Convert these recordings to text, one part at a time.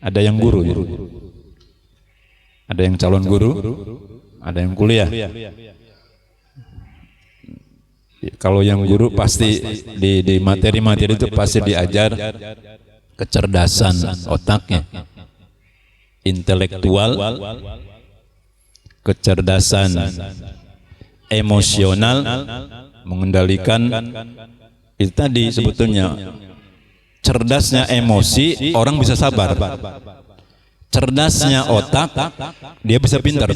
Ada yang guru ya? Ada yang calon guru, ada yang kuliah. Kalau yang guru pasti di materi-materi itu pasti diajar kecerdasan otaknya, intelektual, kecerdasan emosional, mengendalikan itu tadi sebetulnya. Cerdasnya emosi orang bisa sabar, cerdasnya otak dia bisa pintar,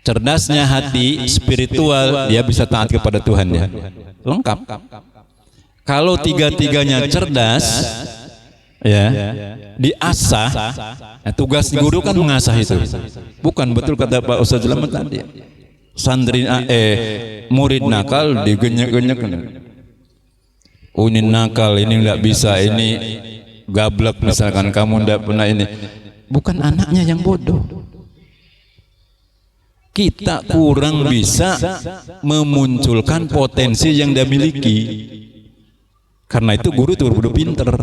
cerdasnya hati spiritual dia bisa taat kepada Tuhannya. Lengkap. Kalau tiga-tiganya cerdas ya diasah, tugas guru kan mengasah itu. Bukan, betul kata Pak Ustaz Slamet tadi, santri murid nakal digenyek-genyek. Oh ini nakal, ini nggak bisa, ini gablek misalkan, kamu nggak pernah ini. Bukan anaknya yang bodoh, kita kurang bisa memunculkan potensi yang dia miliki. Karena itu guru itu kudu pinter,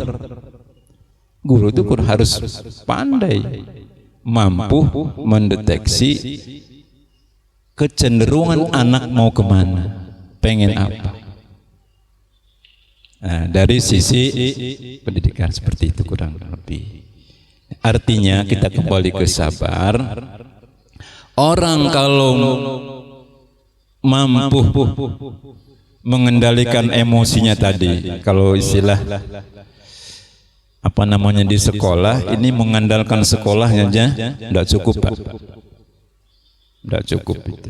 guru itu harus pandai, mampu mendeteksi kecenderungan anak mau kemana, pengen apa. Nah, dari sisi pendidikan seperti itu kurang lebih. Artinya kita kembali ke sabar. Orang kalau mampu mengendalikan emosinya tadi, kalau istilah apa namanya di sekolah, ini mengandalkan sekolahnya aja tidak cukup, Pak. Tidak cukup itu.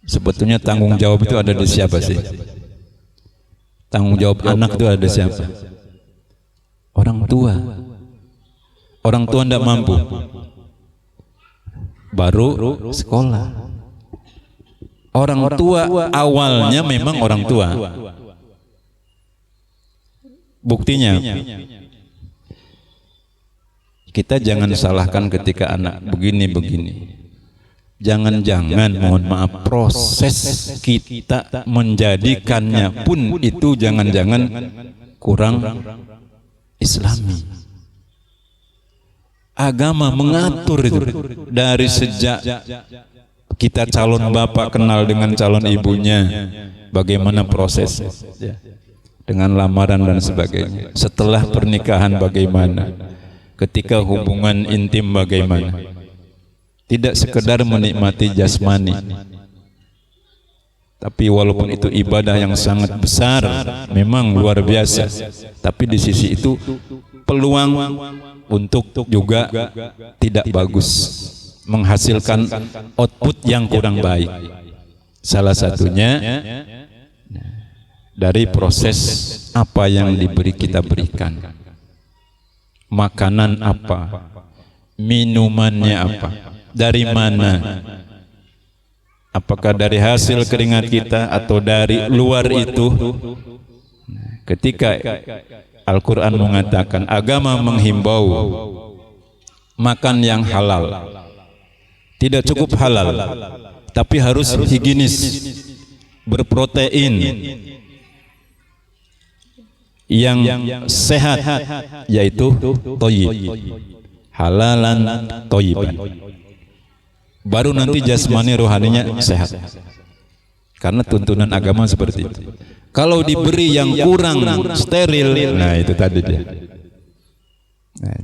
Sebetulnya tanggung jawab itu ada di siapa sih? Tanggung jawab anak itu ada siapa? Orang tua. Orang tua tidak mampu, baru sekolah. Orang tua awalnya memang orang tua. Buktinya, kita jangan salahkan ketika anak begini-begini. Jangan-jangan, mohon maaf, proses kita menjadikannya pun itu jangan-jangan kurang islami. Agama mengatur itu dari sejak kita calon bapak kenal dengan calon ibunya, bagaimana proses dengan lamaran dan sebagainya. Setelah pernikahan bagaimana, ketika hubungan intim bagaimana. Tidak sekedar menikmati jasmani, tapi walaupun itu ibadah yang sangat besar, memang luar biasa, tapi di sisi itu peluang untuk juga tidak bagus, menghasilkan output yang kurang baik. Salah satunya dari proses apa yang diberi kita berikan, makanan apa, minumannya apa, dari mana, apakah dari hasil keringat kita atau dari luar itu. Ketika Al-Quran mengatakan, agama menghimbau makan yang halal, tidak cukup halal, tapi harus higienis, berprotein, yang sehat, yaitu thayyib, halalan thayyiban. Baru nanti jasmani rohaninya sehat, karena tuntunan agama seperti itu. Kalau diberi yang kurang steril, nah itu tadi dia. Nah,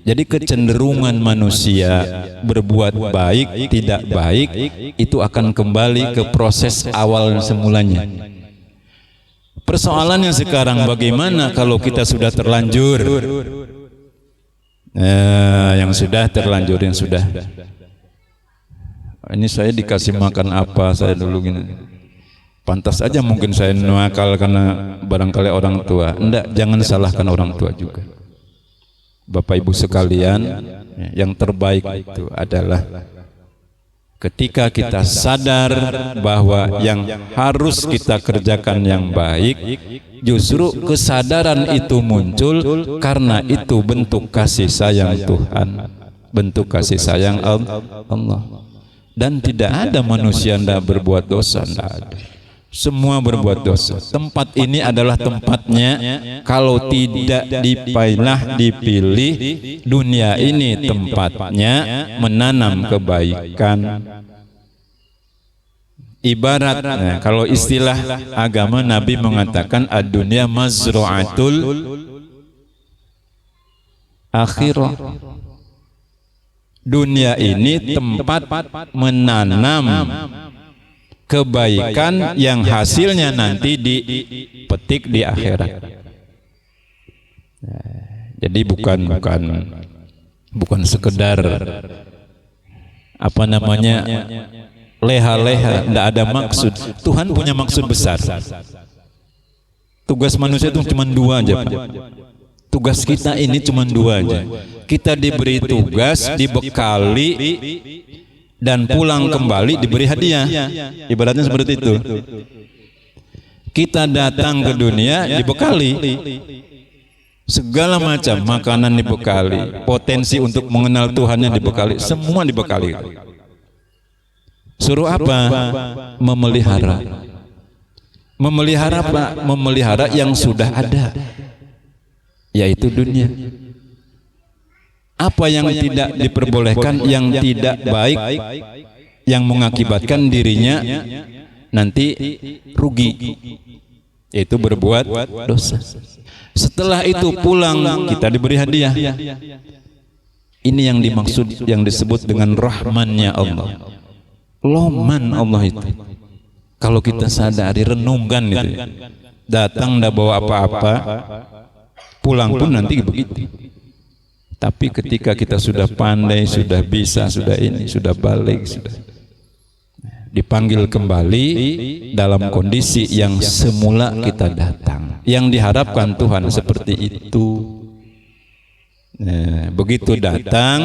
jadi kecenderungan manusia berbuat baik tidak baik itu akan kembali ke proses awal semulanya. Persoalannya sekarang bagaimana kalau kita sudah terlanjur, yang sudah terlanjur, yang sudah, ini saya dikasih makan apa, saya dulu gini, pantas aja mungkin saya nakal karena barangkali orang tua. Enggak, jangan salahkan orang tua juga. Bapak Ibu sekalian, yang terbaik itu adalah ketika kita sadar bahwa yang harus kita kerjakan yang baik, justru kesadaran itu muncul karena itu bentuk kasih sayang Tuhan, bentuk kasih sayang Allah. Dan tidak ada manusia yang tidak berbuat dosa, tidak ada. Semua berbuat dosa. Tempat ini adalah tempatnya. Kalau tidak dipilih, dunia ini tempatnya menanam kebaikan. Ibarat, kalau istilah agama Nabi mengatakan ad-dunya mazru'atul akhirah. Dunia ini tempat menanam kebaikan yang hasilnya nanti dipetik di akhirat. Jadi bukan sekedar apa namanya leha-leha, tidak ada maksud. Tuhan punya maksud besar. Tugas manusia itu cuma dua aja, Pak. Tugas kita ini cuma dua aja. Kita diberi tugas, dibekali, dan pulang kembali diberi hadiah. Ibaratnya seperti itu. Kita datang ke dunia dibekali segala macam makanan, dibekali potensi untuk mengenal Tuhannya, dibekali semua, dibekali. Suruh apa? Memelihara. Memelihara apa? Memelihara yang sudah ada, yaitu dunia. Apa yang tidak diperbolehkan, yang tidak baik, yang mengakibatkan dirinya nanti rugi, yaitu berbuat dosa. Setelah itu pulang, kita diberi hadiah. Ini yang dimaksud, yang disebut dengan rahmannya Allah. Loman Allah itu. Kalau kita sadari, renungkan itu, datang tidak bawa apa-apa, pulang pun nanti begitu. Tapi ketika kita sudah pandai, sudah bisa, sudah ini, sudah balik, sudah dipanggil kembali dalam kondisi yang semula kita datang. Yang diharapkan Tuhan seperti itu. Nah, begitu datang,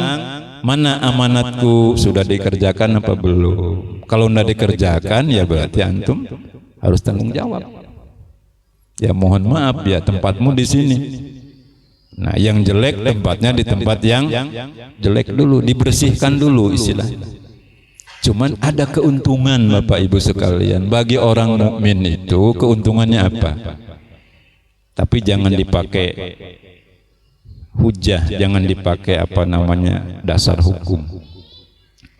mana amanatku, sudah dikerjakan apa belum? Kalau tidak dikerjakan, ya berarti antum harus tanggung jawab. Ya mohon maaf ya, tempatmu di sini. Nah, yang jelek tempatnya di tempat yang jelek dulu, dibersihkan dulu istilahnya. Cuman ada keuntungan Bapak Ibu sekalian, bagi orang mukmin itu keuntungannya apa? Tapi jangan dipakai hujah, jangan dipakai apa namanya dasar hukum.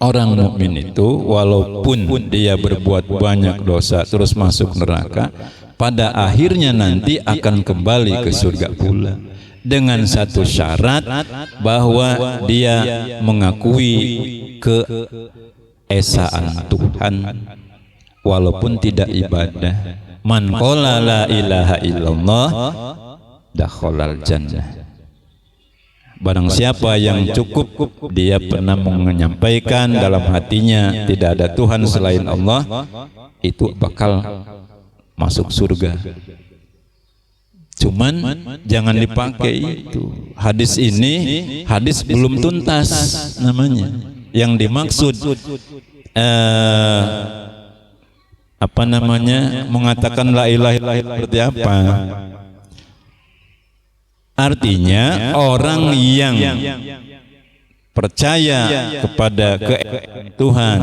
Orang mukmin itu walaupun dia berbuat banyak dosa terus masuk neraka, pada akhirnya nanti akan kembali ke surga pula. Dengan satu syarat, bahwa dia mengakui keesaan Tuhan walaupun tidak ibadah. Man qala la ilaha illallah dakhalal jannah. Barang siapa yang cukup dia pernah menyampaikan dalam hatinya tidak ada Tuhan selain Allah, itu bakal masuk surga. Cuman jangan dipakai itu. Hadis ini hadis belum tuntas namanya. Yang dimaksud apa namanya mengatakan la ilaha illallah seperti apa? Artinya orang yang percaya kepada Tuhan,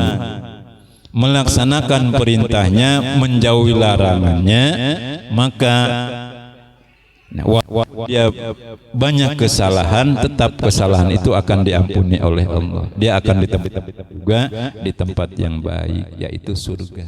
melaksanakan perintahnya, menjauhi larangannya, maka dia banyak kesalahan, tetap kesalahan itu akan diampuni oleh Allah. Dia akan ditempatkan juga di tempat yang baik, yaitu surga.